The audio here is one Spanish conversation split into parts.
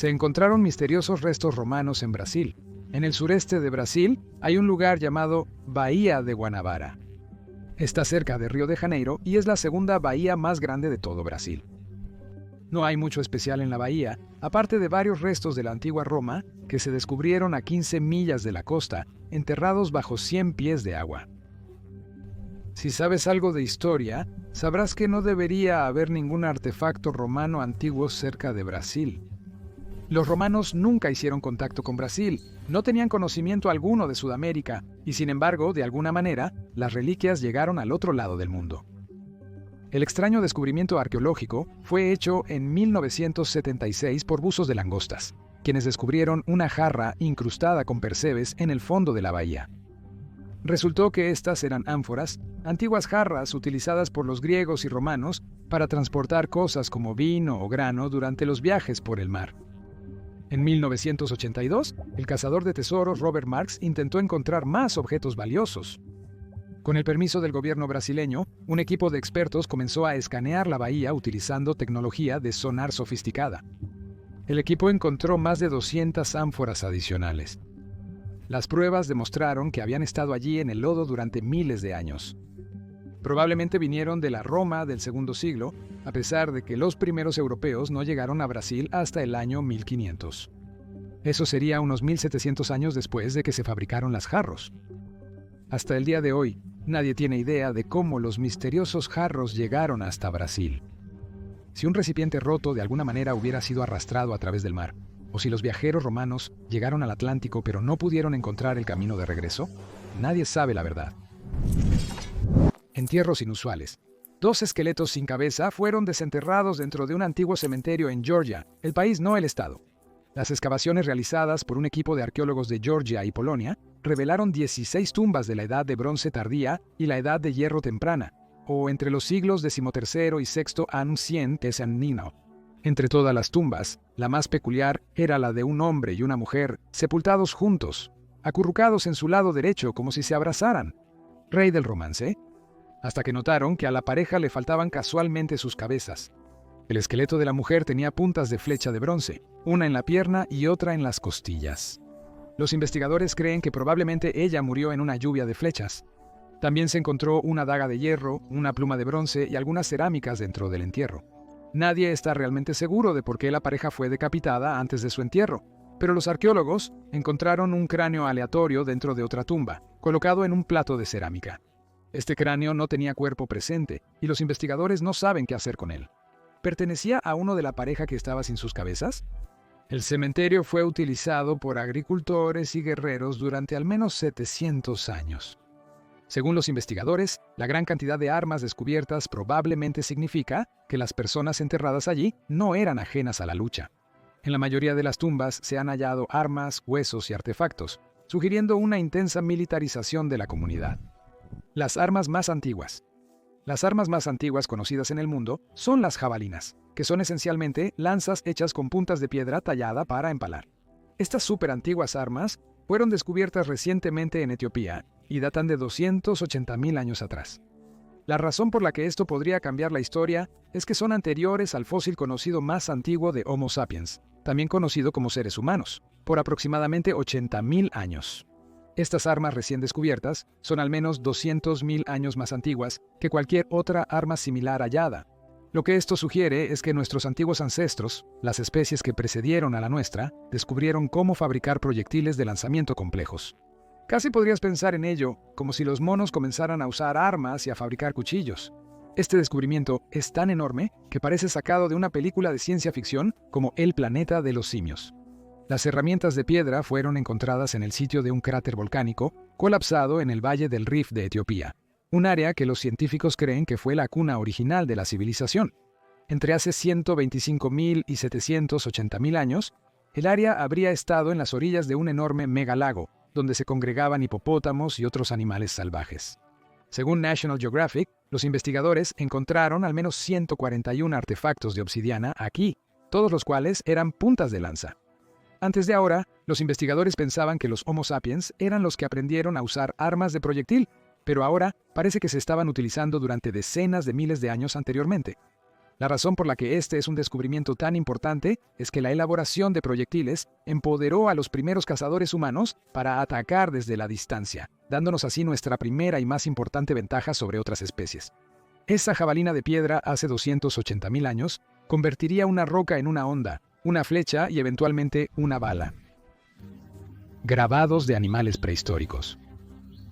Se encontraron misteriosos restos romanos en Brasil. En el sureste de Brasil hay un lugar llamado Bahía de Guanabara. Está cerca de Río de Janeiro y es la segunda bahía más grande de todo Brasil. No hay mucho especial en la bahía, aparte de varios restos de la antigua Roma que se descubrieron a 15 millas de la costa, enterrados bajo 100 pies de agua. Si sabes algo de historia, sabrás que no debería haber ningún artefacto romano antiguo cerca de Brasil. Los romanos nunca hicieron contacto con Brasil, no tenían conocimiento alguno de Sudamérica, y sin embargo, de alguna manera, las reliquias llegaron al otro lado del mundo. El extraño descubrimiento arqueológico fue hecho en 1976 por buzos de langostas, quienes descubrieron una jarra incrustada con percebes en el fondo de la bahía. Resultó que estas eran ánforas, antiguas jarras utilizadas por los griegos y romanos para transportar cosas como vino o grano durante los viajes por el mar. En 1982, el cazador de tesoros Robert Marks intentó encontrar más objetos valiosos. Con el permiso del gobierno brasileño, un equipo de expertos comenzó a escanear la bahía utilizando tecnología de sonar sofisticada. El equipo encontró más de 200 ánforas adicionales. Las pruebas demostraron que habían estado allí en el lodo durante miles de años. Probablemente vinieron de la Roma del segundo siglo, a pesar de que los primeros europeos no llegaron a Brasil hasta el año 1500. Eso sería unos 1700 años después de que se fabricaron las jarros. Hasta el día de hoy, nadie tiene idea de cómo los misteriosos jarros llegaron hasta Brasil. Si un recipiente roto de alguna manera hubiera sido arrastrado a través del mar, o si los viajeros romanos llegaron al Atlántico pero no pudieron encontrar el camino de regreso, nadie sabe la verdad. Entierros inusuales. 2 esqueletos sin cabeza fueron desenterrados dentro de un antiguo cementerio en Georgia, el país, no el estado. Las excavaciones realizadas por un equipo de arqueólogos de Georgia y Polonia revelaron 16 tumbas de la Edad de Bronce tardía y la Edad de Hierro temprana, o entre los siglos XIII y VI a.C. Entre todas las tumbas, la más peculiar era la de un hombre y una mujer sepultados juntos, acurrucados en su lado derecho como si se abrazaran. Rey del romance, hasta que notaron que a la pareja le faltaban casualmente sus cabezas. El esqueleto de la mujer tenía puntas de flecha de bronce, una en la pierna y otra en las costillas. Los investigadores creen que probablemente ella murió en una lluvia de flechas. También se encontró una daga de hierro, una pluma de bronce y algunas cerámicas dentro del entierro. Nadie está realmente seguro de por qué la pareja fue decapitada antes de su entierro, pero los arqueólogos encontraron un cráneo aleatorio dentro de otra tumba, colocado en un plato de cerámica. Este cráneo no tenía cuerpo presente, y los investigadores no saben qué hacer con él. ¿Pertenecía a uno de la pareja que estaba sin sus cabezas? El cementerio fue utilizado por agricultores y guerreros durante al menos 700 años. Según los investigadores, la gran cantidad de armas descubiertas probablemente significa que las personas enterradas allí no eran ajenas a la lucha. En la mayoría de las tumbas se han hallado armas, huesos y artefactos, sugiriendo una intensa militarización de la comunidad. Las armas más antiguas. Las armas más antiguas conocidas en el mundo son las jabalinas, que son esencialmente lanzas hechas con puntas de piedra tallada para empalar. Estas superantiguas armas fueron descubiertas recientemente en Etiopía y datan de 280.000 años atrás. La razón por la que esto podría cambiar la historia es que son anteriores al fósil conocido más antiguo de Homo sapiens, también conocido como seres humanos, por aproximadamente 80.000 años. Estas armas recién descubiertas son al menos 200.000 años más antiguas que cualquier otra arma similar hallada. Lo que esto sugiere es que nuestros antiguos ancestros, las especies que precedieron a la nuestra, descubrieron cómo fabricar proyectiles de lanzamiento complejos. Casi podrías pensar en ello como si los monos comenzaran a usar armas y a fabricar cuchillos. Este descubrimiento es tan enorme que parece sacado de una película de ciencia ficción como El planeta de los simios. Las herramientas de piedra fueron encontradas en el sitio de un cráter volcánico colapsado en el Valle del Rift de Etiopía, un área que los científicos creen que fue la cuna original de la civilización. Entre hace 125.000 y 780.000 años, el área habría estado en las orillas de un enorme megalago, donde se congregaban hipopótamos y otros animales salvajes. Según National Geographic, los investigadores encontraron al menos 141 artefactos de obsidiana aquí, todos los cuales eran puntas de lanza. Antes de ahora, los investigadores pensaban que los Homo sapiens eran los que aprendieron a usar armas de proyectil, pero ahora parece que se estaban utilizando durante decenas de miles de años anteriormente. La razón por la que este es un descubrimiento tan importante es que la elaboración de proyectiles empoderó a los primeros cazadores humanos para atacar desde la distancia, dándonos así nuestra primera y más importante ventaja sobre otras especies. Esa jabalina de piedra hace 280.000 años convertiría una roca en una honda, una flecha y eventualmente una bala. Grabados de animales prehistóricos.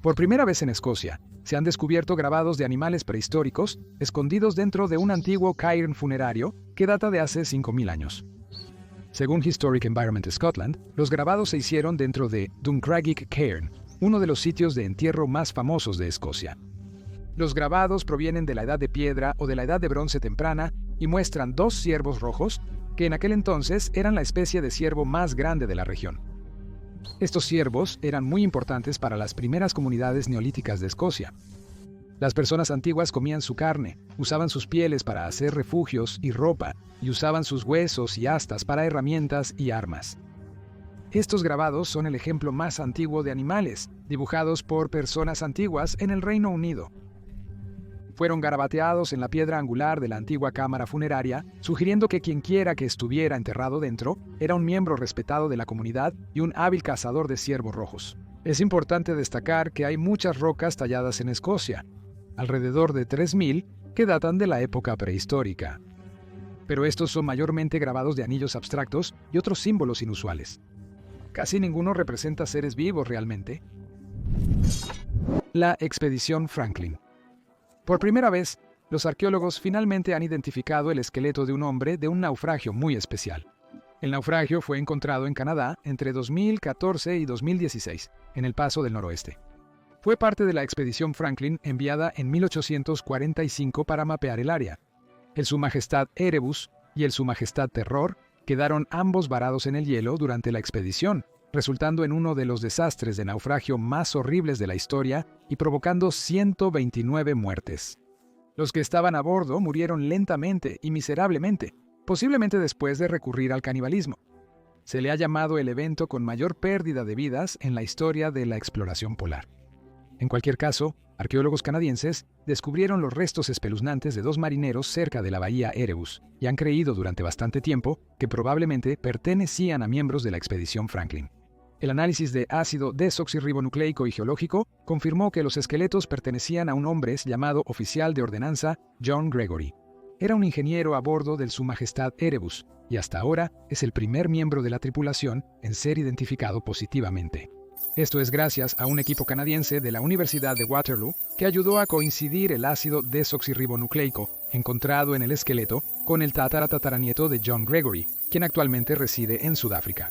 Por primera vez en Escocia, se han descubierto grabados de animales prehistóricos escondidos dentro de un antiguo cairn funerario que data de hace 5.000 años. Según Historic Environment Scotland, los grabados se hicieron dentro de Duncragig Cairn, uno de los sitios de entierro más famosos de Escocia. Los grabados provienen de la Edad de Piedra o de la Edad de Bronce temprana y muestran 2 ciervos rojos, que en aquel entonces eran la especie de ciervo más grande de la región. Estos ciervos eran muy importantes para las primeras comunidades neolíticas de Escocia. Las personas antiguas comían su carne, usaban sus pieles para hacer refugios y ropa, y usaban sus huesos y astas para herramientas y armas. Estos grabados son el ejemplo más antiguo de animales, dibujados por personas antiguas en el Reino Unido. Fueron garabateados en la piedra angular de la antigua cámara funeraria, sugiriendo que quienquiera que estuviera enterrado dentro era un miembro respetado de la comunidad y un hábil cazador de ciervos rojos. Es importante destacar que hay muchas rocas talladas en Escocia, alrededor de 3.000, que datan de la época prehistórica. Pero estos son mayormente grabados de anillos abstractos y otros símbolos inusuales. Casi ninguno representa seres vivos realmente. La expedición Franklin. Por primera vez, los arqueólogos finalmente han identificado el esqueleto de un hombre de un naufragio muy especial. El naufragio fue encontrado en Canadá entre 2014 y 2016, en el Paso del Noroeste. Fue parte de la expedición Franklin enviada en 1845 para mapear el área. El Su Majestad Erebus y el Su Majestad Terror quedaron ambos varados en el hielo durante la expedición, resultando en uno de los desastres de naufragio más horribles de la historia y provocando 129 muertes. Los que estaban a bordo murieron lentamente y miserablemente, posiblemente después de recurrir al canibalismo. Se le ha llamado el evento con mayor pérdida de vidas en la historia de la exploración polar. En cualquier caso, arqueólogos canadienses descubrieron los restos espeluznantes de 2 marineros cerca de la bahía Erebus y han creído durante bastante tiempo que probablemente pertenecían a miembros de la expedición Franklin. El análisis de ácido desoxirribonucleico y geológico confirmó que los esqueletos pertenecían a un hombre llamado oficial de ordenanza John Gregory. Era un ingeniero a bordo del Su Majestad Erebus y hasta ahora es el primer miembro de la tripulación en ser identificado positivamente. Esto es gracias a un equipo canadiense de la Universidad de Waterloo que ayudó a coincidir el ácido desoxirribonucleico encontrado en el esqueleto con el tataranieto de John Gregory, quien actualmente reside en Sudáfrica.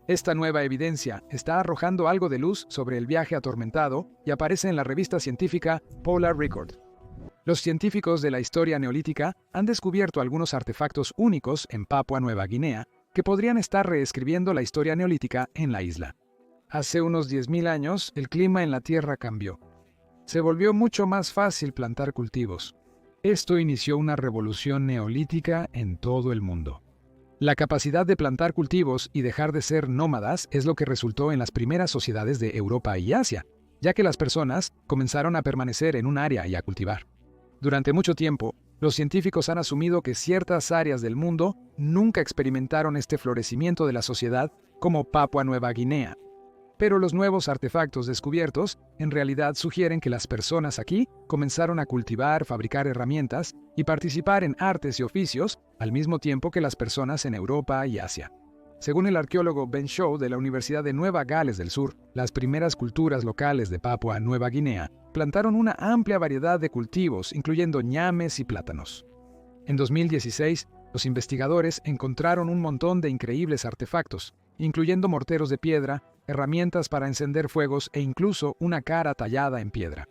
Esta nueva evidencia está arrojando algo de luz sobre el viaje atormentado y aparece en la revista científica Polar Record. Los científicos de la historia neolítica han descubierto algunos artefactos únicos en Papua Nueva Guinea que podrían estar reescribiendo la historia neolítica en la isla. Hace unos 10.000 años, el clima en la Tierra cambió. Se volvió mucho más fácil plantar cultivos. Esto inició una revolución neolítica en todo el mundo. La capacidad de plantar cultivos y dejar de ser nómadas es lo que resultó en las primeras sociedades de Europa y Asia, ya que las personas comenzaron a permanecer en un área y a cultivar. Durante mucho tiempo, los científicos han asumido que ciertas áreas del mundo nunca experimentaron este florecimiento de la sociedad como Papua Nueva Guinea. Pero los nuevos artefactos descubiertos en realidad sugieren que las personas aquí comenzaron a cultivar, fabricar herramientas y participar en artes y oficios al mismo tiempo que las personas en Europa y Asia. Según el arqueólogo Ben Shaw de la Universidad de Nueva Gales del Sur, las primeras culturas locales de Papua Nueva Guinea plantaron una amplia variedad de cultivos, incluyendo ñames y plátanos. En 2016, los investigadores encontraron un montón de increíbles artefactos, incluyendo morteros de piedra, herramientas para encender fuegos e incluso una cara tallada en piedra.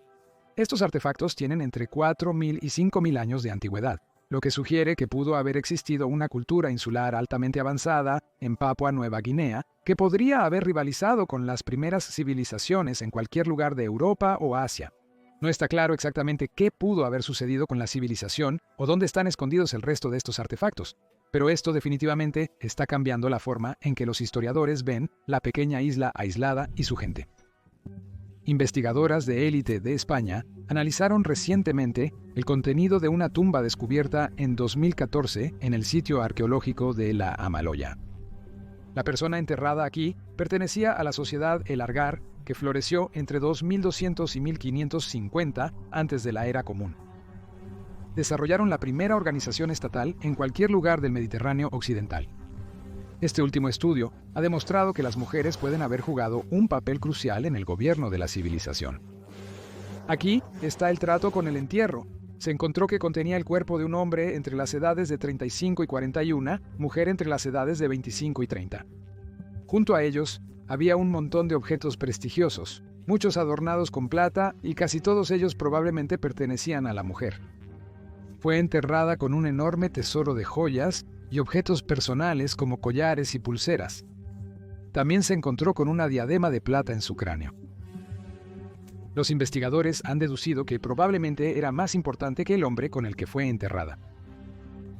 Estos artefactos tienen entre 4.000 y 5.000 años de antigüedad, lo que sugiere que pudo haber existido una cultura insular altamente avanzada en Papua Nueva Guinea que podría haber rivalizado con las primeras civilizaciones en cualquier lugar de Europa o Asia. No está claro exactamente qué pudo haber sucedido con la civilización o dónde están escondidos el resto de estos artefactos, pero esto definitivamente está cambiando la forma en que los historiadores ven la pequeña isla aislada y su gente. Investigadoras de élite de España Analizaron recientemente el contenido de una tumba descubierta en 2014 en el sitio arqueológico de la Amaloya. La persona enterrada aquí pertenecía a la sociedad El Argar, que floreció entre 2200 y 1550 antes de la Era Común. Desarrollaron la primera organización estatal en cualquier lugar del Mediterráneo occidental. Este último estudio ha demostrado que las mujeres pueden haber jugado un papel crucial en el gobierno de la civilización. Aquí está el trato con el entierro. Se encontró que contenía el cuerpo de un hombre entre las edades de 35 y 41, mujer entre las edades de 25 y 30. Junto a ellos había un montón de objetos prestigiosos, muchos adornados con plata y casi todos ellos probablemente pertenecían a la mujer. Fue enterrada con un enorme tesoro de joyas y objetos personales como collares y pulseras. También se encontró con una diadema de plata en su cráneo. Los investigadores han deducido que probablemente era más importante que el hombre con el que fue enterrada.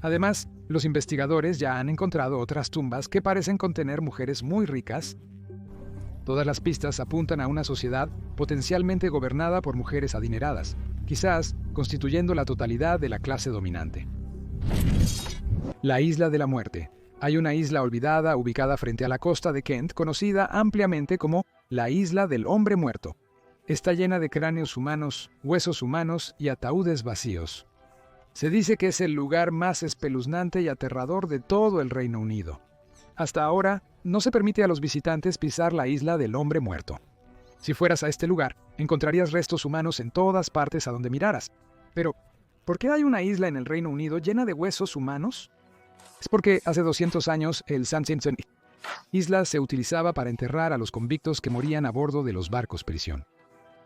Además, los investigadores ya han encontrado otras tumbas que parecen contener mujeres muy ricas. Todas las pistas apuntan a una sociedad potencialmente gobernada por mujeres adineradas, quizás constituyendo la totalidad de la clase dominante. La Isla de la Muerte. Hay una isla olvidada ubicada frente a la costa de Kent, conocida ampliamente como la Isla del Hombre Muerto. Está llena de cráneos humanos, huesos humanos y ataúdes vacíos. Se dice que es el lugar más espeluznante y aterrador de todo el Reino Unido. Hasta ahora, no se permite a los visitantes pisar la Isla del Hombre Muerto. Si fueras a este lugar, encontrarías restos humanos en todas partes a donde miraras. Pero, ¿por qué hay una isla en el Reino Unido llena de huesos humanos? Es porque hace 200 años el Southampton isla se utilizaba para enterrar a los convictos que morían a bordo de los barcos prisión.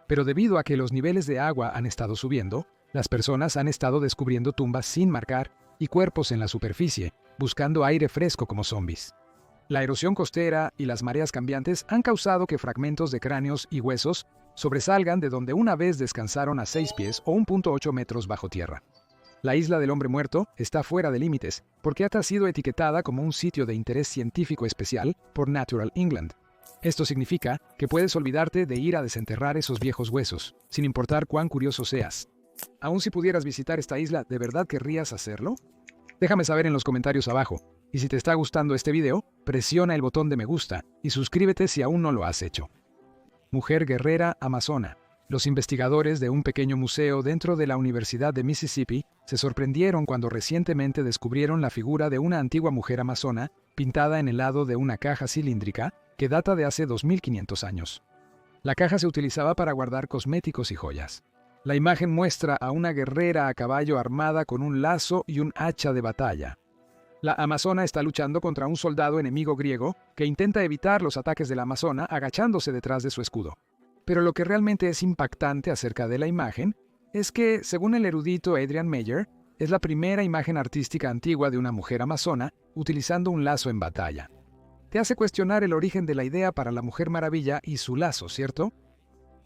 Pero debido a que los niveles de agua han estado subiendo, las personas han estado descubriendo tumbas sin marcar y cuerpos en la superficie, buscando aire fresco como zombies. La erosión costera y las mareas cambiantes han causado que fragmentos de cráneos y huesos sobresalgan de donde una vez descansaron a 6 pies o 1.8 metros bajo tierra. La Isla del Hombre Muerto está fuera de límites porque ha sido etiquetada como un sitio de interés científico especial por Natural England. Esto significa que puedes olvidarte de ir a desenterrar esos viejos huesos, sin importar cuán curioso seas. Aún si pudieras visitar esta isla, ¿de verdad querrías hacerlo? Déjame saber en los comentarios abajo. Y si te está gustando este video, presiona el botón de me gusta y suscríbete si aún no lo has hecho. Mujer guerrera amazona. Los investigadores de un pequeño museo dentro de la Universidad de Mississippi se sorprendieron cuando recientemente descubrieron la figura de una antigua mujer amazona pintada en el lado de una caja cilíndrica que data de hace 2500 años. La caja se utilizaba para guardar cosméticos y joyas. La imagen muestra a una guerrera a caballo armada con un lazo y un hacha de batalla. La amazona está luchando contra un soldado enemigo griego que intenta evitar los ataques de la amazona agachándose detrás de su escudo. Pero lo que realmente es impactante acerca de la imagen es que, según el erudito Adrian Meyer, es la primera imagen artística antigua de una mujer amazona utilizando un lazo en batalla. Te hace cuestionar el origen de la idea para la Mujer Maravilla y su lazo, ¿cierto?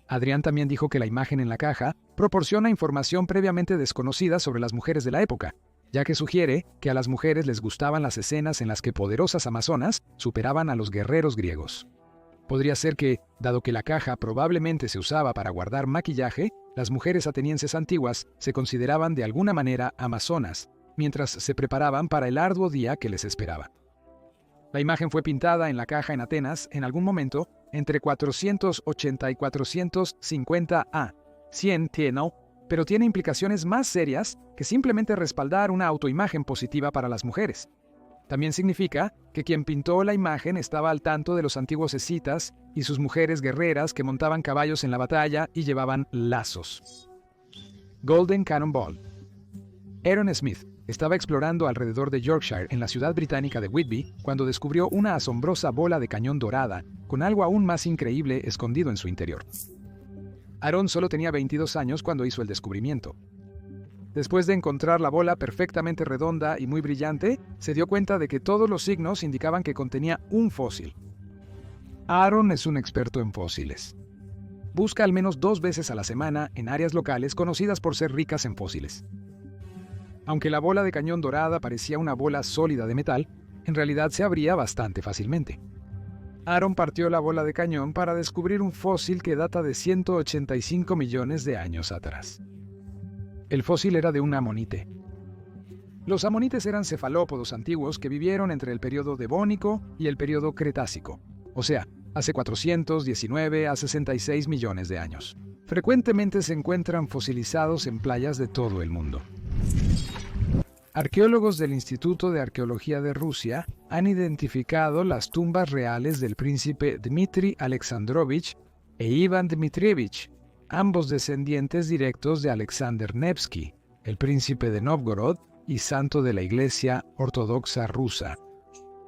Adrián también dijo que la imagen en la caja proporciona información previamente desconocida sobre las mujeres de la época, ya que sugiere que a las mujeres les gustaban las escenas en las que poderosas amazonas superaban a los guerreros griegos. Podría ser que, dado que la caja probablemente se usaba para guardar maquillaje, las mujeres atenienses antiguas se consideraban de alguna manera amazonas, mientras se preparaban para el arduo día que les esperaba. La imagen fue pintada en la caja en Atenas en algún momento entre 480 y 450 a. 100 TNO, pero tiene implicaciones más serias que simplemente respaldar una autoimagen positiva para las mujeres. También significa que quien pintó la imagen estaba al tanto de los antiguos escitas y sus mujeres guerreras que montaban caballos en la batalla y llevaban lazos. Golden Cannonball. Aaron Smith estaba explorando alrededor de Yorkshire en la ciudad británica de Whitby cuando descubrió una asombrosa bola de cañón dorada con algo aún más increíble escondido en su interior. Aaron solo tenía 22 años cuando hizo el descubrimiento. Después de encontrar la bola perfectamente redonda y muy brillante, se dio cuenta de que todos los signos indicaban que contenía un fósil. Aaron es un experto en fósiles. Busca al menos 2 veces a la semana en áreas locales conocidas por ser ricas en fósiles. Aunque la bola de cañón dorada parecía una bola sólida de metal, en realidad se abría bastante fácilmente. Aaron partió la bola de cañón para descubrir un fósil que data de 185 millones de años atrás. El fósil era de un amonite. Los amonites eran cefalópodos antiguos que vivieron entre el período devónico y el período cretácico, o sea, hace 419 a 66 millones de años. Frecuentemente se encuentran fosilizados en playas de todo el mundo. Arqueólogos del Instituto de Arqueología de Rusia han identificado las tumbas reales del príncipe Dmitri Alexandrovich e Iván Dmitrievich, ambos descendientes directos de Alexander Nevsky, el príncipe de Novgorod y santo de la Iglesia Ortodoxa rusa.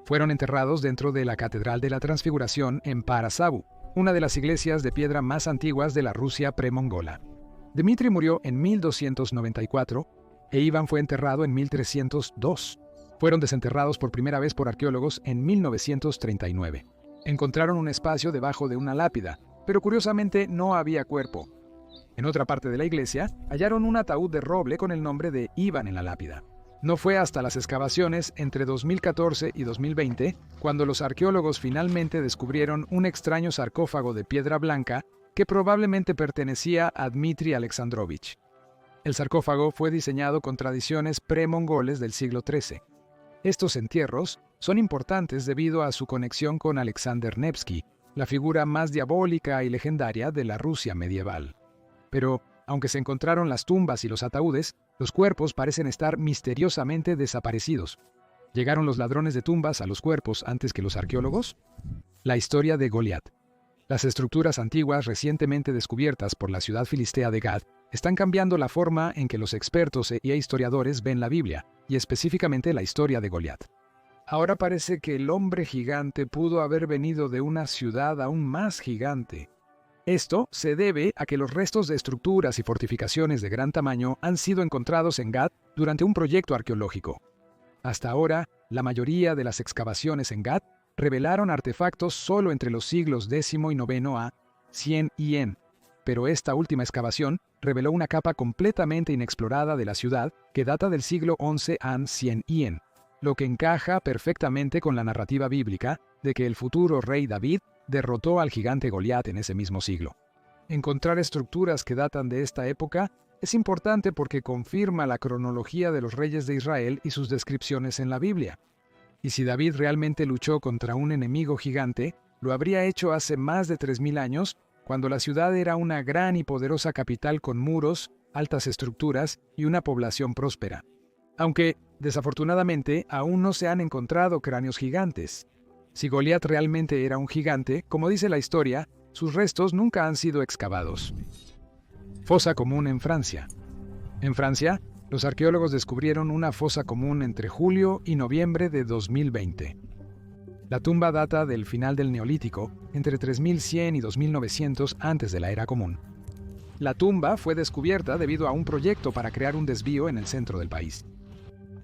Fueron enterrados dentro de la Catedral de la Transfiguración en Parasabu, una de las iglesias de piedra más antiguas de la Rusia premongola. Dmitri murió en 1294 e Iván fue enterrado en 1302. Fueron desenterrados por primera vez por arqueólogos en 1939. Encontraron un espacio debajo de una lápida, pero curiosamente no había cuerpo. En otra parte de la iglesia hallaron un ataúd de roble con el nombre de Iván en la lápida. No fue hasta las excavaciones entre 2014 y 2020 cuando los arqueólogos finalmente descubrieron un extraño sarcófago de piedra blanca que probablemente pertenecía a Dmitri Alexandrovich. El sarcófago fue diseñado con tradiciones premongoles del siglo XIII. Estos entierros son importantes debido a su conexión con Alexander Nevsky, la figura más diabólica y legendaria de la Rusia medieval. Pero, aunque se encontraron las tumbas y los ataúdes, los cuerpos parecen estar misteriosamente desaparecidos. ¿Llegaron los ladrones de tumbas a los cuerpos antes que los arqueólogos? La historia de Goliat. Las estructuras antiguas recientemente descubiertas por la ciudad filistea de Gad están cambiando la forma en que los expertos e historiadores ven la Biblia, y específicamente la historia de Goliat. Ahora parece que el hombre gigante pudo haber venido de una ciudad aún más gigante. Esto se debe a que los restos de estructuras y fortificaciones de gran tamaño han sido encontrados en Gad durante un proyecto arqueológico. Hasta ahora, la mayoría de las excavaciones en Gad revelaron artefactos solo entre los siglos X y IX a 100 IN, pero esta última excavación reveló una capa completamente inexplorada de la ciudad que data del siglo XI a 100 IN, lo que encaja perfectamente con la narrativa bíblica de que el futuro rey David derrotó al gigante Goliat en ese mismo siglo. Encontrar estructuras que datan de esta época es importante porque confirma la cronología de los reyes de Israel y sus descripciones en la Biblia. Y si David realmente luchó contra un enemigo gigante, lo habría hecho hace más de 3000 años, cuando la ciudad era una gran y poderosa capital con muros, altas estructuras y una población próspera. Aunque, desafortunadamente, aún no se han encontrado cráneos gigantes. Si Goliat realmente era un gigante, como dice la historia, sus restos nunca han sido excavados. Fosa común en Francia. En Francia, los arqueólogos descubrieron una fosa común entre julio y noviembre de 2020. La tumba data del final del Neolítico, entre 3100 y 2900 antes de la Era Común. La tumba fue descubierta debido a un proyecto para crear un desvío en el centro del país.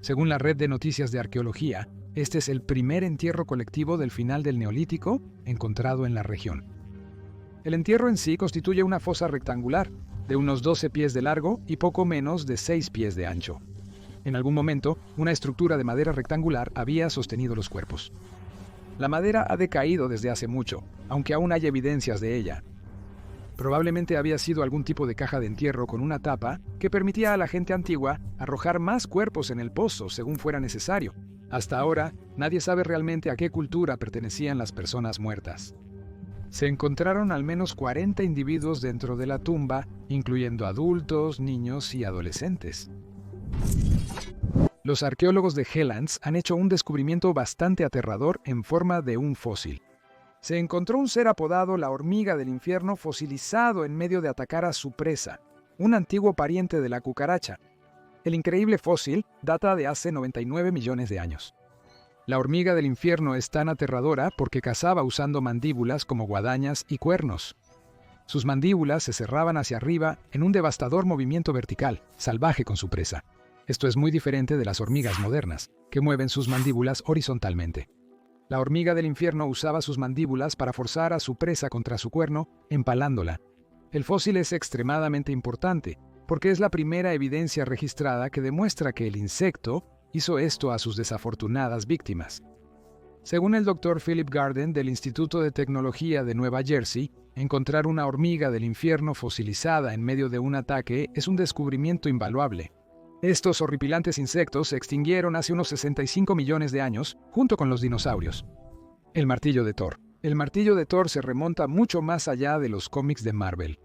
Según la red de noticias de arqueología, este es el primer entierro colectivo del final del Neolítico encontrado en la región. El entierro en sí constituye una fosa rectangular, de unos 12 pies de largo y poco menos de 6 pies de ancho. En algún momento, una estructura de madera rectangular había sostenido los cuerpos. La madera ha decaído desde hace mucho, aunque aún hay evidencias de ella. Probablemente había sido algún tipo de caja de entierro con una tapa que permitía a la gente antigua arrojar más cuerpos en el pozo según fuera necesario. Hasta ahora, nadie sabe realmente a qué cultura pertenecían las personas muertas. Se encontraron al menos 40 individuos dentro de la tumba, incluyendo adultos, niños y adolescentes. Los arqueólogos de Hellands han hecho un descubrimiento bastante aterrador en forma de un fósil. Se encontró un ser apodado la hormiga del infierno fosilizado en medio de atacar a su presa, un antiguo pariente de la cucaracha. El increíble fósil data de hace 99 millones de años. La hormiga del infierno es tan aterradora porque cazaba usando mandíbulas como guadañas y cuernos. Sus mandíbulas se cerraban hacia arriba en un devastador movimiento vertical, salvaje con su presa. Esto es muy diferente de las hormigas modernas, que mueven sus mandíbulas horizontalmente. La hormiga del infierno usaba sus mandíbulas para forzar a su presa contra su cuerno, empalándola. El fósil es extremadamente importante, porque es la primera evidencia registrada que demuestra que el insecto hizo esto a sus desafortunadas víctimas. Según el Dr. Philip Garden del Instituto de Tecnología de Nueva Jersey, encontrar una hormiga del infierno fosilizada en medio de un ataque es un descubrimiento invaluable. Estos horripilantes insectos se extinguieron hace unos 65 millones de años, junto con los dinosaurios. El martillo de Thor. El martillo de Thor se remonta mucho más allá de los cómics de Marvel.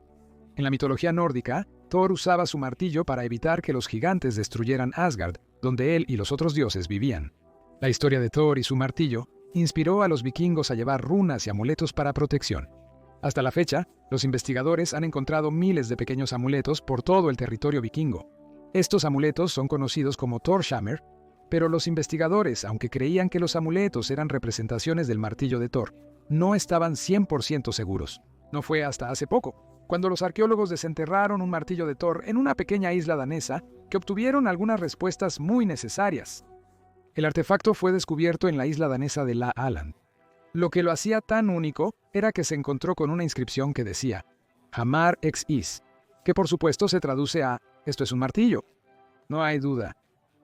En la mitología nórdica, Thor usaba su martillo para evitar que los gigantes destruyeran Asgard, donde él y los otros dioses vivían. La historia de Thor y su martillo inspiró a los vikingos a llevar runas y amuletos para protección. Hasta la fecha, los investigadores han encontrado miles de pequeños amuletos por todo el territorio vikingo. Estos amuletos son conocidos como Thorshammer, pero los investigadores, aunque creían que los amuletos eran representaciones del martillo de Thor, no estaban 100% seguros. No fue hasta hace poco, cuando los arqueólogos desenterraron un martillo de Thor en una pequeña isla danesa, que obtuvieron algunas respuestas muy necesarias. El artefacto fue descubierto en la isla danesa de La Aland. Lo que lo hacía tan único era que se encontró con una inscripción que decía Hamar ex is, que por supuesto se traduce a «esto es un martillo». No hay duda.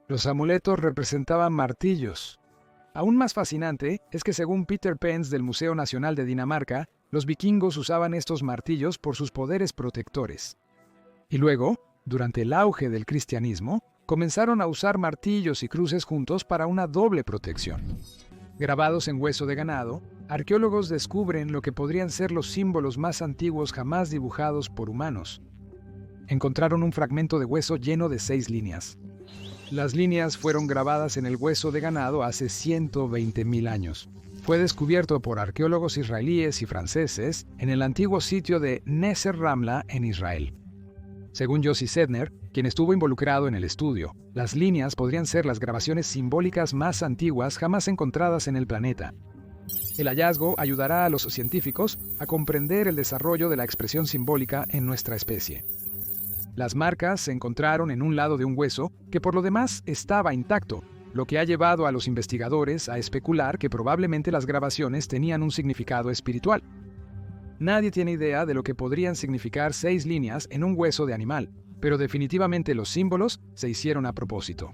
Los amuletos representaban martillos. Aún más fascinante es que según Peter Pence del Museo Nacional de Dinamarca, los vikingos usaban estos martillos por sus poderes protectores. Y luego, durante el auge del cristianismo, comenzaron a usar martillos y cruces juntos para una doble protección. Grabados en hueso de ganado, arqueólogos descubren lo que podrían ser los símbolos más antiguos jamás dibujados por humanos. Encontraron un fragmento de hueso lleno de 6 líneas. Las líneas fueron grabadas en el hueso de ganado hace 120.000 años. Fue descubierto por arqueólogos israelíes y franceses en el antiguo sitio de Neser Ramla en Israel. Según Yossi Sedner, quien estuvo involucrado en el estudio, las líneas podrían ser las grabaciones simbólicas más antiguas jamás encontradas en el planeta. El hallazgo ayudará a los científicos a comprender el desarrollo de la expresión simbólica en nuestra especie. Las marcas se encontraron en un lado de un hueso que por lo demás estaba intacto, lo que ha llevado a los investigadores a especular que probablemente las grabaciones tenían un significado espiritual. Nadie tiene idea de lo que podrían significar 6 líneas en un hueso de animal, pero definitivamente los símbolos se hicieron a propósito.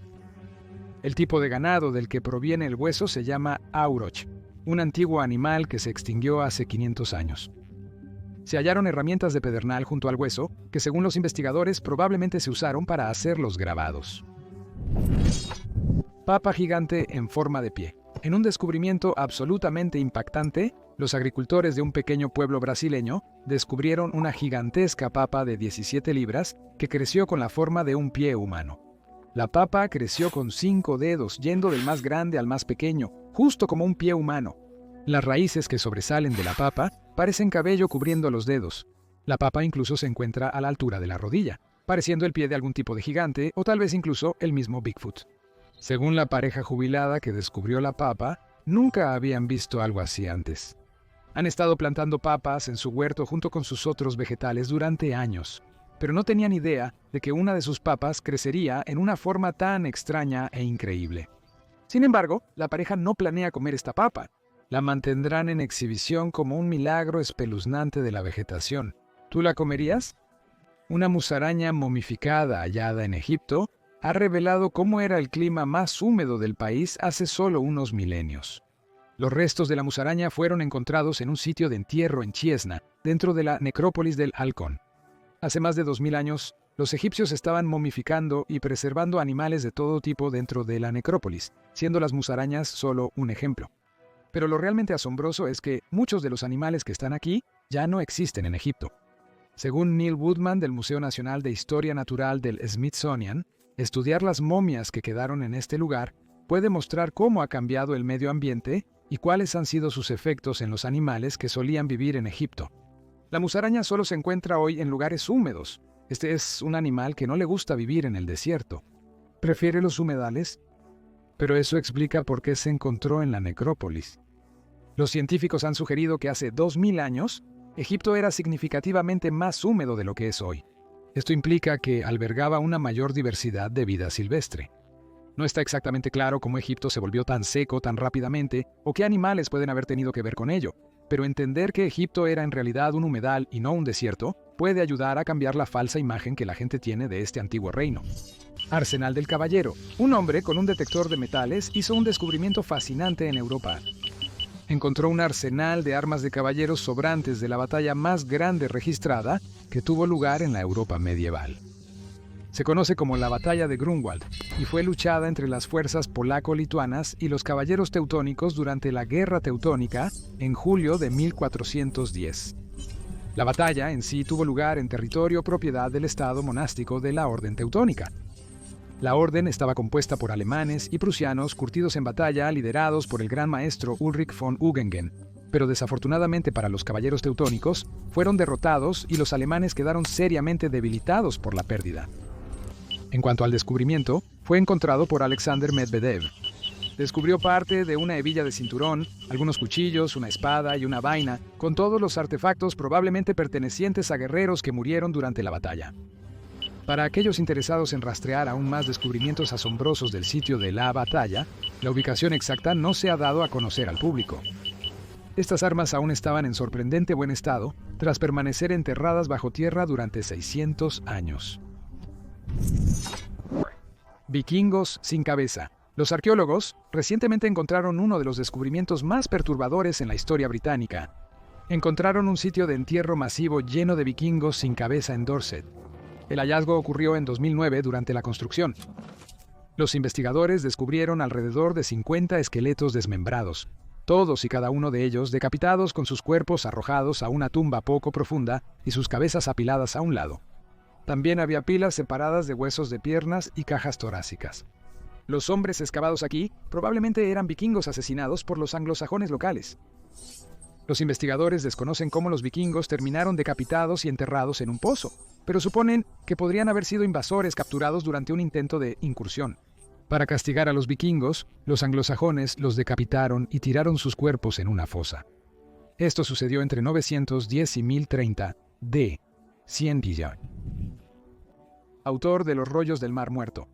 El tipo de ganado del que proviene el hueso se llama auroch, un antiguo animal que se extinguió hace 500 años. Se hallaron herramientas de pedernal junto al hueso que, según los investigadores, probablemente se usaron para hacer los grabados. Papa gigante en forma de pie. En un descubrimiento absolutamente impactante, los agricultores de un pequeño pueblo brasileño descubrieron una gigantesca papa de 17 libras que creció con la forma de un pie humano. La papa creció con 5 dedos, yendo del más grande al más pequeño, justo como un pie humano. Las raíces que sobresalen de la papa parecen cabello cubriendo los dedos. La papa incluso se encuentra a la altura de la rodilla, pareciendo el pie de algún tipo de gigante o tal vez incluso el mismo Bigfoot. Según la pareja jubilada que descubrió la papa, nunca habían visto algo así antes. Han estado plantando papas en su huerto junto con sus otros vegetales durante años, pero no tenían idea de que una de sus papas crecería en una forma tan extraña e increíble. Sin embargo, la pareja no planea comer esta papa. La mantendrán en exhibición como un milagro espeluznante de la vegetación. ¿Tú la comerías? Una musaraña momificada hallada en Egipto ha revelado cómo era el clima más húmedo del país hace solo unos milenios. Los restos de la musaraña fueron encontrados en un sitio de entierro en Chiesna, dentro de la necrópolis del Halcón. Hace más de 2000 años, los egipcios estaban momificando y preservando animales de todo tipo dentro de la necrópolis, siendo las musarañas solo un ejemplo. Pero lo realmente asombroso es que muchos de los animales que están aquí ya no existen en Egipto. Según Neil Woodman del Museo Nacional de Historia Natural del Smithsonian, estudiar las momias que quedaron en este lugar puede mostrar cómo ha cambiado el medio ambiente y cuáles han sido sus efectos en los animales que solían vivir en Egipto. La musaraña solo se encuentra hoy en lugares húmedos. Este es un animal que no le gusta vivir en el desierto. Prefiere los humedales, pero eso explica por qué se encontró en la necrópolis. Los científicos han sugerido que hace 2000 años, Egipto era significativamente más húmedo de lo que es hoy. Esto implica que albergaba una mayor diversidad de vida silvestre. No está exactamente claro cómo Egipto se volvió tan seco tan rápidamente o qué animales pueden haber tenido que ver con ello, pero entender que Egipto era en realidad un humedal y no un desierto puede ayudar a cambiar la falsa imagen que la gente tiene de este antiguo reino. Arsenal del Caballero. Un hombre con un detector de metales hizo un descubrimiento fascinante en Europa. encontró un arsenal de armas de caballeros sobrantes de la batalla más grande registrada que tuvo lugar en la Europa medieval. Se conoce como la Batalla de Grunwald y fue luchada entre las fuerzas polaco-lituanas y los caballeros teutónicos durante la Guerra Teutónica en julio de 1410. La batalla en sí tuvo lugar en territorio propiedad del estado monástico de la Orden Teutónica. La orden estaba compuesta por alemanes y prusianos curtidos en batalla liderados por el gran maestro Ulrich von Uggengen, pero desafortunadamente para los caballeros teutónicos fueron derrotados y los alemanes quedaron seriamente debilitados por la pérdida. En cuanto al descubrimiento, fue encontrado por Alexander Medvedev. Descubrió parte de una hebilla de cinturón, algunos cuchillos, una espada y una vaina, con todos los artefactos probablemente pertenecientes a guerreros que murieron durante la batalla. Para aquellos interesados en rastrear aún más descubrimientos asombrosos del sitio de la batalla, la ubicación exacta no se ha dado a conocer al público. Estas armas aún estaban en sorprendente buen estado, tras permanecer enterradas bajo tierra durante 600 años. Vikingos sin cabeza. Los arqueólogos recientemente encontraron uno de los descubrimientos más perturbadores en la historia británica. Encontraron un sitio de entierro masivo lleno de vikingos sin cabeza en Dorset. El hallazgo ocurrió en 2009 durante la construcción. Los investigadores descubrieron alrededor de 50 esqueletos desmembrados, todos y cada uno de ellos decapitados con sus cuerpos arrojados a una tumba poco profunda y sus cabezas apiladas a un lado. También había pilas separadas de huesos de piernas y cajas torácicas. Los hombres excavados aquí probablemente eran vikingos asesinados por los anglosajones locales. Los investigadores desconocen cómo los vikingos terminaron decapitados y enterrados en un pozo, pero suponen que podrían haber sido invasores capturados durante un intento de incursión. Para castigar a los vikingos, los anglosajones los decapitaron y tiraron sus cuerpos en una fosa. Esto sucedió entre 910 y 1030 d. Cienvilla. Autor de Los rollos del Mar Muerto.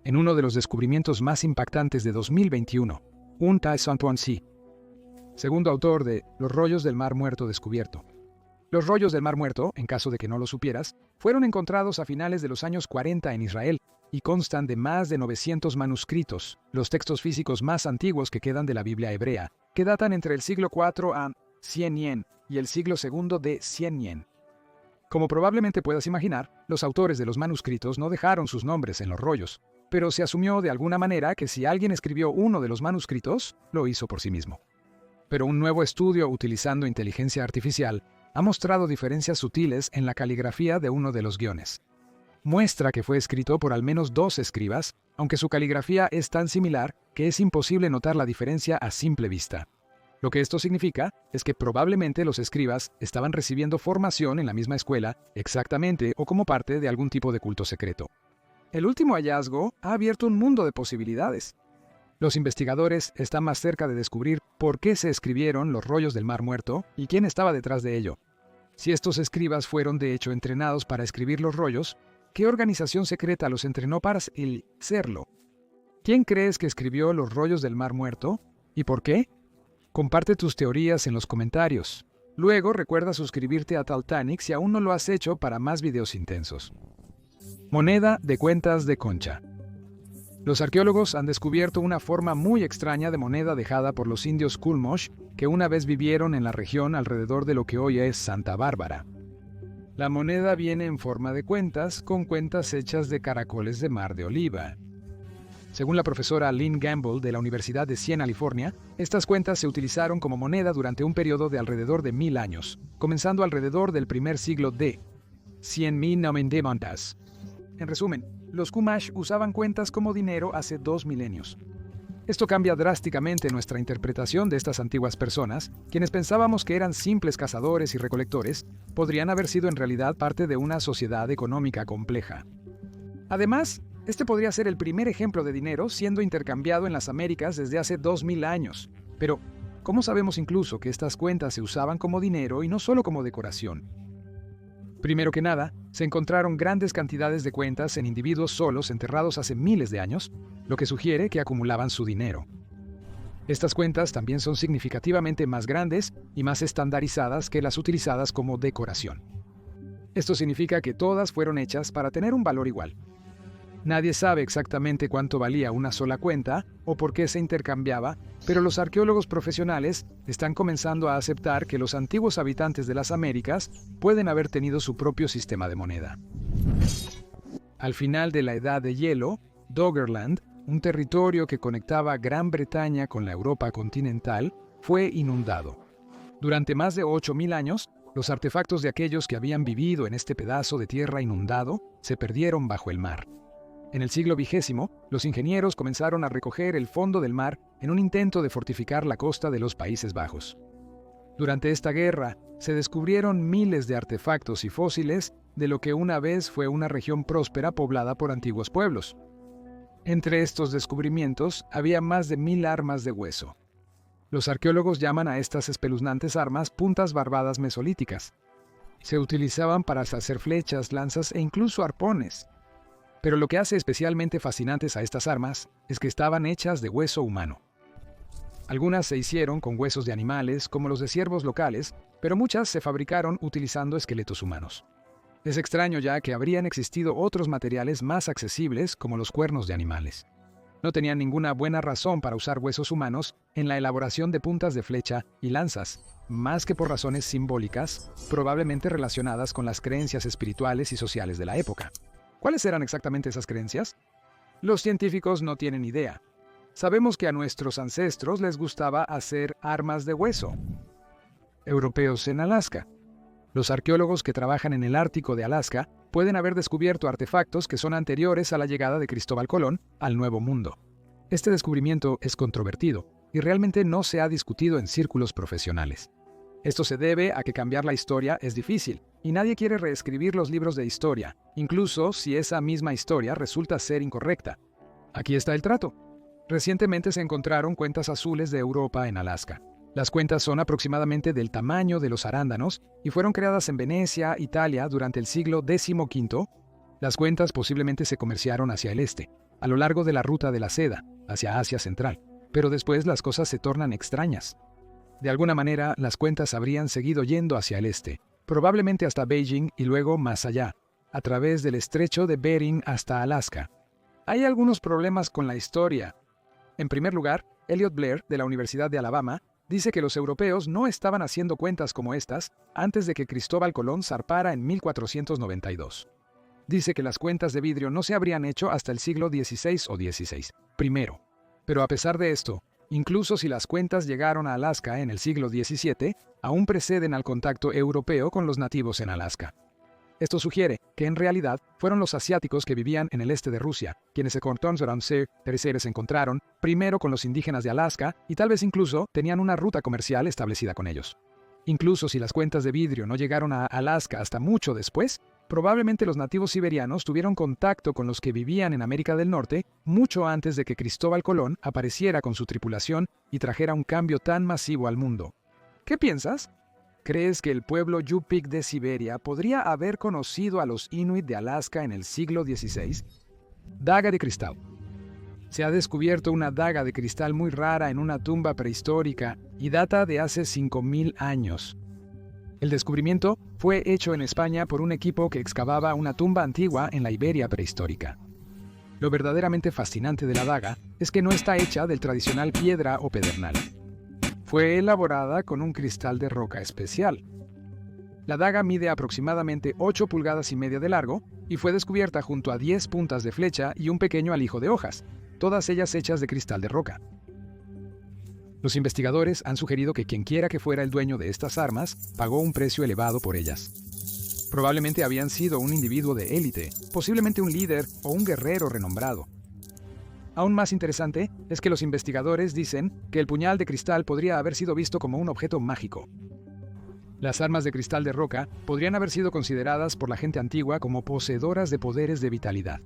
En uno de los descubrimientos más impactantes de 2021, un tal Saint-Ouen-Sy. Segundo autor de Los rollos del Mar Muerto descubierto. Los rollos del Mar Muerto, en caso de que no lo supieras, fueron encontrados a finales de los años 40 en Israel y constan de más de 900 manuscritos, los textos físicos más antiguos que quedan de la Biblia hebrea, que datan entre el siglo IV a 100 y el siglo II de 100. Como probablemente puedas imaginar, los autores de los manuscritos no dejaron sus nombres en los rollos, pero se asumió de alguna manera que si alguien escribió uno de los manuscritos, lo hizo por sí mismo. Pero un nuevo estudio utilizando inteligencia artificial ha mostrado diferencias sutiles en la caligrafía de uno de los guiones. Muestra que fue escrito por al menos 2 escribas, aunque su caligrafía es tan similar que es imposible notar la diferencia a simple vista. Lo que esto significa es que probablemente los escribas estaban recibiendo formación en la misma escuela, exactamente o como parte de algún tipo de culto secreto. El último hallazgo ha abierto un mundo de posibilidades. Los investigadores están más cerca de descubrir por qué se escribieron los rollos del Mar Muerto y quién estaba detrás de ello. Si estos escribas fueron de hecho entrenados para escribir los rollos, ¿qué organización secreta los entrenó para serlo? ¿Quién crees que escribió los rollos del Mar Muerto? ¿Y por qué? Comparte tus teorías en los comentarios. Luego recuerda suscribirte a Taltanic si aún no lo has hecho para más videos intensos. Moneda de cuentas de concha. Los arqueólogos han descubierto una forma muy extraña de moneda dejada por los indios Chumash que una vez vivieron en la región alrededor de lo que hoy es Santa Bárbara. La moneda viene en forma de cuentas, con cuentas hechas de caracoles de mar de oliva. Según la profesora Lynn Gamble de la Universidad de Siena, California, estas cuentas se utilizaron como moneda durante un periodo de alrededor de 1000 años, comenzando alrededor del primer siglo de 100.000 nomen de montas. En resumen, los Chumash usaban cuentas como dinero hace 2 milenios. Esto cambia drásticamente nuestra interpretación de estas antiguas personas, quienes pensábamos que eran simples cazadores y recolectores, podrían haber sido en realidad parte de una sociedad económica compleja. Además, este podría ser el primer ejemplo de dinero siendo intercambiado en las Américas desde hace 2000 años. Pero, ¿cómo sabemos incluso que estas cuentas se usaban como dinero y no solo como decoración? Primero que nada, se encontraron grandes cantidades de cuentas en individuos solos enterrados hace miles de años, lo que sugiere que acumulaban su dinero. Estas cuentas también son significativamente más grandes y más estandarizadas que las utilizadas como decoración. Esto significa que todas fueron hechas para tener un valor igual. Nadie sabe exactamente cuánto valía una sola cuenta o por qué se intercambiaba, pero los arqueólogos profesionales están comenzando a aceptar que los antiguos habitantes de las Américas pueden haber tenido su propio sistema de moneda. Al final de la Edad de Hielo, Doggerland, un territorio que conectaba Gran Bretaña con la Europa continental, fue inundado. Durante más de 8.000 años, los artefactos de aquellos que habían vivido en este pedazo de tierra inundado se perdieron bajo el mar. En el siglo XX, los ingenieros comenzaron a recoger el fondo del mar en un intento de fortificar la costa de los Países Bajos. Durante esta guerra, se descubrieron miles de artefactos y fósiles de lo que una vez fue una región próspera poblada por antiguos pueblos. Entre estos descubrimientos había más de 1.000 armas de hueso. Los arqueólogos llaman a estas espeluznantes armas puntas barbadas mesolíticas. Se utilizaban para hacer flechas, lanzas e incluso arpones. Pero lo que hace especialmente fascinantes a estas armas es que estaban hechas de hueso humano. Algunas se hicieron con huesos de animales, como los de ciervos locales, pero muchas se fabricaron utilizando esqueletos humanos. Es extraño ya que habrían existido otros materiales más accesibles, como los cuernos de animales. No tenían ninguna buena razón para usar huesos humanos en la elaboración de puntas de flecha y lanzas, más que por razones simbólicas, probablemente relacionadas con las creencias espirituales y sociales de la época. ¿Cuáles eran exactamente esas creencias? Los científicos no tienen idea. Sabemos que a nuestros ancestros les gustaba hacer armas de hueso. Europeos en Alaska. Los arqueólogos que trabajan en el Ártico de Alaska pueden haber descubierto artefactos que son anteriores a la llegada de Cristóbal Colón al Nuevo Mundo. Este descubrimiento es controvertido y realmente no se ha discutido en círculos profesionales. Esto se debe a que cambiar la historia es difícil y nadie quiere reescribir los libros de historia, incluso si esa misma historia resulta ser incorrecta. Aquí está el trato. Recientemente se encontraron cuentas azules de Europa en Alaska. Las cuentas son aproximadamente del tamaño de los arándanos y fueron creadas en Venecia, Italia, durante el siglo XV. Las cuentas posiblemente se comerciaron hacia el este, a lo largo de la ruta de la seda, hacia Asia Central, pero después las cosas se tornan extrañas. De alguna manera, las cuentas habrían seguido yendo hacia el este, probablemente hasta Beijing y luego más allá, a través del estrecho de Bering hasta Alaska. Hay algunos problemas con la historia. En primer lugar, Elliot Blair, de la Universidad de Alabama, dice que los europeos no estaban haciendo cuentas como estas antes de que Cristóbal Colón zarpara en 1492. Dice que las cuentas de vidrio no se habrían hecho hasta el siglo XVI o XVI, primero. Pero a pesar de esto, incluso si las cuentas llegaron a Alaska en el siglo XVII, aún preceden al contacto europeo con los nativos en Alaska. Esto sugiere que en realidad fueron los asiáticos que vivían en el este de Rusia, quienes se encontraron primero con los indígenas de Alaska y tal vez incluso tenían una ruta comercial establecida con ellos. Incluso si las cuentas de vidrio no llegaron a Alaska hasta mucho después, probablemente los nativos siberianos tuvieron contacto con los que vivían en América del Norte mucho antes de que Cristóbal Colón apareciera con su tripulación y trajera un cambio tan masivo al mundo. ¿Qué piensas? ¿Crees que el pueblo Yupik de Siberia podría haber conocido a los Inuit de Alaska en el siglo XVI? Daga de cristal. Se ha descubierto una daga de cristal muy rara en una tumba prehistórica y data de hace 5.000 años. El descubrimiento fue hecho en España por un equipo que excavaba una tumba antigua en la Iberia prehistórica. Lo verdaderamente fascinante de la daga es que no está hecha del tradicional piedra o pedernal. Fue elaborada con un cristal de roca especial. La daga mide aproximadamente 8,5 pulgadas de largo y fue descubierta junto a 10 puntas de flecha y un pequeño alijo de hojas, todas ellas hechas de cristal de roca. Los investigadores han sugerido que quienquiera que fuera el dueño de estas armas pagó un precio elevado por ellas. Probablemente habían sido un individuo de élite, posiblemente un líder o un guerrero renombrado. Aún más interesante es que los investigadores dicen que el puñal de cristal podría haber sido visto como un objeto mágico. Las armas de cristal de roca podrían haber sido consideradas por la gente antigua como poseedoras de poderes de vitalidad.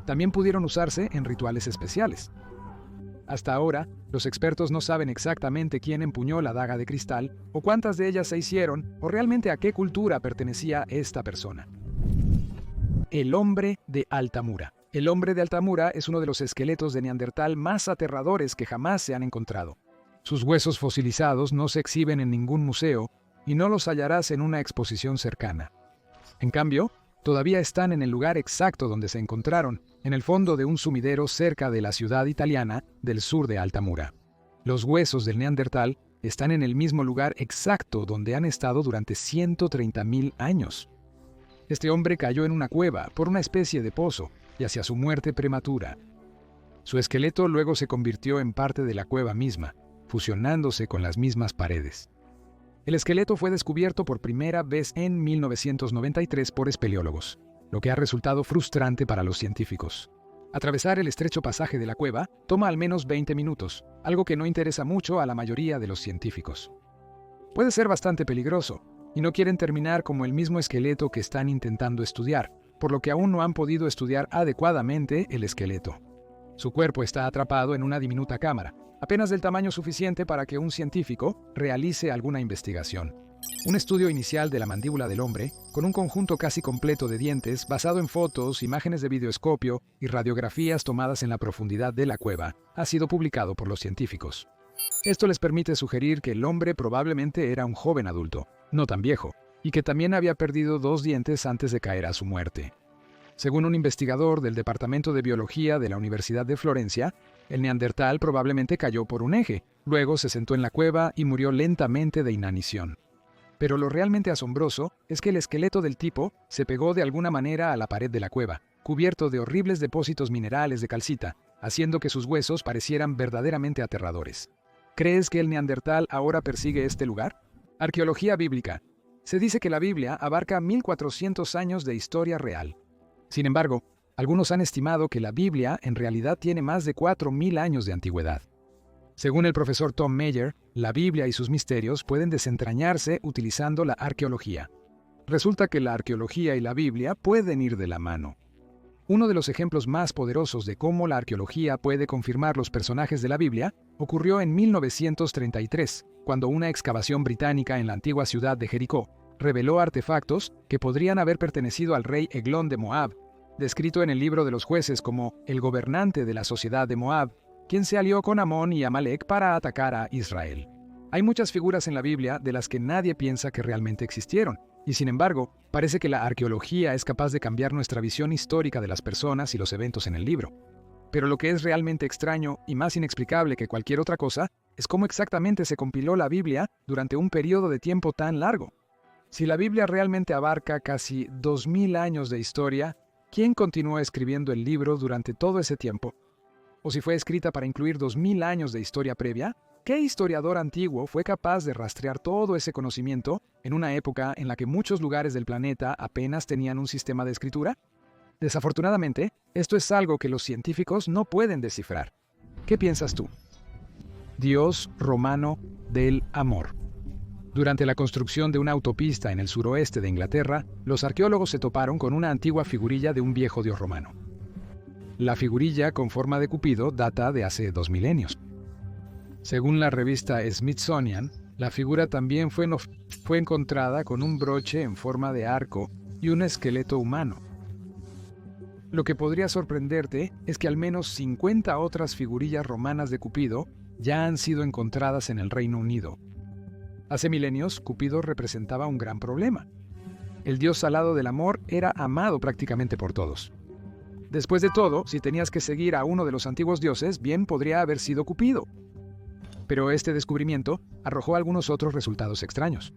También pudieron usarse en rituales especiales. Hasta ahora, los expertos no saben exactamente quién empuñó la daga de cristal, o cuántas de ellas se hicieron, o realmente a qué cultura pertenecía esta persona. El hombre de Altamura. El hombre de Altamura es uno de los esqueletos de Neandertal más aterradores que jamás se han encontrado. Sus huesos fosilizados no se exhiben en ningún museo y no los hallarás en una exposición cercana. En cambio, todavía están en el lugar exacto donde se encontraron en el fondo de un sumidero cerca de la ciudad italiana del sur de Altamura. Los huesos del Neandertal están en el mismo lugar exacto donde han estado durante 130.000 años. Este hombre cayó en una cueva por una especie de pozo y hacia su muerte prematura. Su esqueleto luego se convirtió en parte de la cueva misma, fusionándose con las mismas paredes. El esqueleto fue descubierto por primera vez en 1993 por espeleólogos, lo que ha resultado frustrante para los científicos. Atravesar el estrecho pasaje de la cueva toma al menos 20 minutos, algo que no interesa mucho a la mayoría de los científicos. Puede ser bastante peligroso, y no quieren terminar como el mismo esqueleto que están intentando estudiar, por lo que aún no han podido estudiar adecuadamente el esqueleto. Su cuerpo está atrapado en una diminuta cámara, apenas del tamaño suficiente para que un científico realice alguna investigación. Un estudio inicial de la mandíbula del hombre, con un conjunto casi completo de dientes basado en fotos, imágenes de videoscopio y radiografías tomadas en la profundidad de la cueva, ha sido publicado por los científicos. Esto les permite sugerir que el hombre probablemente era un joven adulto, no tan viejo, y que también había perdido 2 dientes antes de caer a su muerte. Según un investigador del Departamento de Biología de la Universidad de Florencia, el neandertal probablemente cayó por un eje, luego se sentó en la cueva y murió lentamente de inanición. Pero lo realmente asombroso es que el esqueleto del tipo se pegó de alguna manera a la pared de la cueva, cubierto de horribles depósitos minerales de calcita, haciendo que sus huesos parecieran verdaderamente aterradores. ¿Crees que el neandertal ahora persigue este lugar? Arqueología bíblica. Se dice que la Biblia abarca 1400 años de historia real. Sin embargo, algunos han estimado que la Biblia en realidad tiene más de 4000 años de antigüedad. Según el profesor Tom Mayer, la Biblia y sus misterios pueden desentrañarse utilizando la arqueología. Resulta que la arqueología y la Biblia pueden ir de la mano. Uno de los ejemplos más poderosos de cómo la arqueología puede confirmar los personajes de la Biblia ocurrió en 1933, cuando una excavación británica en la antigua ciudad de Jericó reveló artefactos que podrían haber pertenecido al rey Eglón de Moab, descrito en el libro de los jueces como el gobernante de la sociedad de Moab, quien se alió con Amón y Amalek para atacar a Israel. Hay muchas figuras en la Biblia de las que nadie piensa que realmente existieron, y sin embargo, parece que la arqueología es capaz de cambiar nuestra visión histórica de las personas y los eventos en el libro. Pero lo que es realmente extraño y más inexplicable que cualquier otra cosa es cómo exactamente se compiló la Biblia durante un periodo de tiempo tan largo. Si la Biblia realmente abarca casi 2000 años de historia, ¿quién continuó escribiendo el libro durante todo ese tiempo? ¿O si fue escrita para incluir 2000 años de historia previa? ¿Qué historiador antiguo fue capaz de rastrear todo ese conocimiento en una época en la que muchos lugares del planeta apenas tenían un sistema de escritura? Desafortunadamente, esto es algo que los científicos no pueden descifrar. ¿Qué piensas tú? Dios romano del amor. Durante la construcción de una autopista en el suroeste de Inglaterra, los arqueólogos se toparon con una antigua figurilla de un viejo dios romano. La figurilla con forma de Cupido data de hace 2 milenios. Según la revista Smithsonian, la figura también fue encontrada con un broche en forma de arco y un esqueleto humano. Lo que podría sorprenderte es que al menos 50 otras figurillas romanas de Cupido ya han sido encontradas en el Reino Unido. Hace milenios, Cupido representaba un gran problema. El dios salado del amor era amado prácticamente por todos. Después de todo, si tenías que seguir a uno de los antiguos dioses, bien podría haber sido Cupido. Pero este descubrimiento arrojó algunos otros resultados extraños.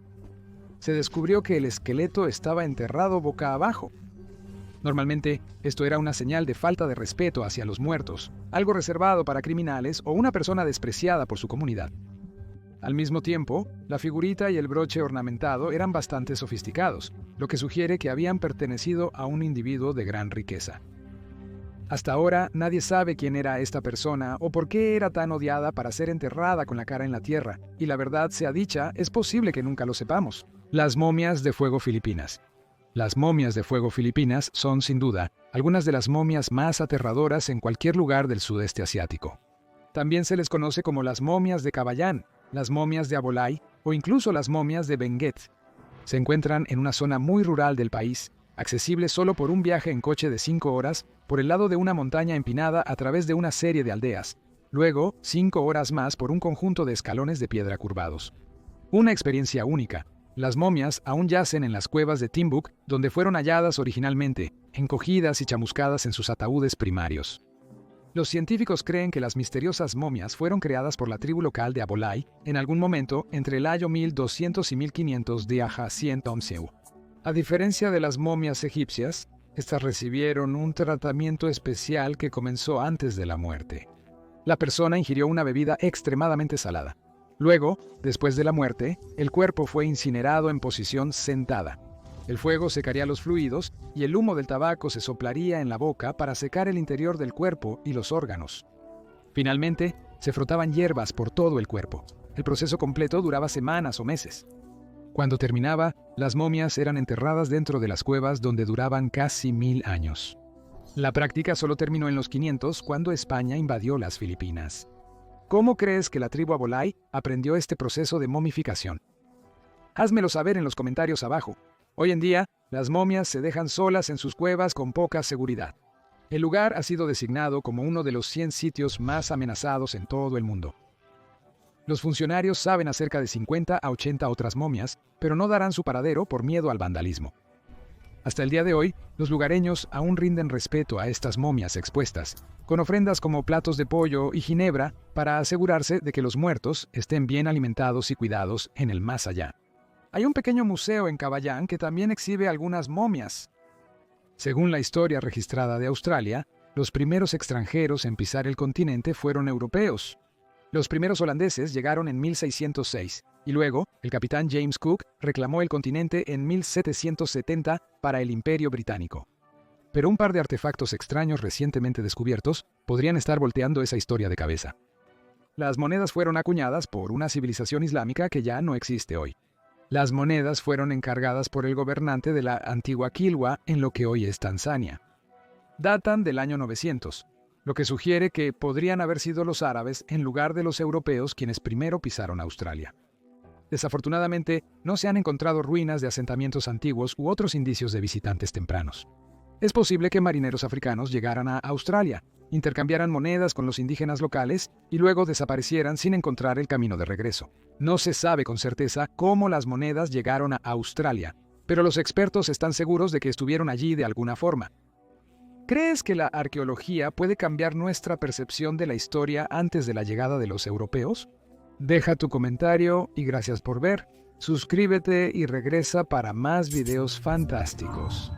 Se descubrió que el esqueleto estaba enterrado boca abajo. Normalmente, esto era una señal de falta de respeto hacia los muertos, algo reservado para criminales o una persona despreciada por su comunidad. Al mismo tiempo, la figurita y el broche ornamentado eran bastante sofisticados, lo que sugiere que habían pertenecido a un individuo de gran riqueza. Hasta ahora, nadie sabe quién era esta persona o por qué era tan odiada para ser enterrada con la cara en la tierra, y la verdad sea dicha, es posible que nunca lo sepamos. Las momias de fuego filipinas. Las momias de fuego filipinas son, sin duda, algunas de las momias más aterradoras en cualquier lugar del sudeste asiático. También se les conoce como las momias de Kabayan, las momias de Abolai o incluso las momias de Benguet. Se encuentran en una zona muy rural del país, accesible solo por un viaje en coche de 5 horas por el lado de una montaña empinada a través de una serie de aldeas, luego 5 horas más por un conjunto de escalones de piedra curvados. Una experiencia única, Las momias aún yacen en las cuevas de Timbuk, donde fueron halladas originalmente, encogidas y chamuscadas en sus ataúdes primarios. Los científicos creen que las misteriosas momias fueron creadas por la tribu local de Abolai en algún momento entre el año 1200 y 1500 de Tomseu. A diferencia de las momias egipcias, estas recibieron un tratamiento especial que comenzó antes de la muerte. La persona ingirió una bebida extremadamente salada. Luego, después de la muerte, el cuerpo fue incinerado en posición sentada. El fuego secaría los fluidos y el humo del tabaco se soplaría en la boca para secar el interior del cuerpo y los órganos. Finalmente, se frotaban hierbas por todo el cuerpo. El proceso completo duraba semanas o meses. Cuando terminaba, las momias eran enterradas dentro de las cuevas donde duraban casi 1000 años. La práctica solo terminó en los 500 cuando España invadió las Filipinas. ¿Cómo crees que la tribu Abolai aprendió este proceso de momificación? Házmelo saber en los comentarios abajo. Hoy en día, las momias se dejan solas en sus cuevas con poca seguridad. El lugar ha sido designado como uno de los 100 sitios más amenazados en todo el mundo. Los funcionarios saben acerca de 50 a 80 otras momias, pero no darán su paradero por miedo al vandalismo. Hasta el día de hoy, los lugareños aún rinden respeto a estas momias expuestas, con ofrendas como platos de pollo y ginebra para asegurarse de que los muertos estén bien alimentados y cuidados en el más allá. Hay un pequeño museo en Cabalán que también exhibe algunas momias. Según la historia registrada de Australia, los primeros extranjeros en pisar el continente fueron europeos. Los primeros holandeses llegaron en 1606, y luego el capitán James Cook reclamó el continente en 1770 para el Imperio Británico. Pero un par de artefactos extraños recientemente descubiertos podrían estar volteando esa historia de cabeza. Las monedas fueron acuñadas por una civilización islámica que ya no existe hoy. Las monedas fueron encargadas por el gobernante de la antigua Kilwa en lo que hoy es Tanzania. Datan del año 900, lo que sugiere que podrían haber sido los árabes en lugar de los europeos quienes primero pisaron Australia. Desafortunadamente, no se han encontrado ruinas de asentamientos antiguos u otros indicios de visitantes tempranos. Es posible que marineros africanos llegaran a Australia, intercambiaran monedas con los indígenas locales y luego desaparecieran sin encontrar el camino de regreso. No se sabe con certeza cómo las monedas llegaron a Australia, pero los expertos están seguros de que estuvieron allí de alguna forma. ¿Crees que la arqueología puede cambiar nuestra percepción de la historia antes de la llegada de los europeos? Deja tu comentario y gracias por ver. Suscríbete y regresa para más videos fantásticos.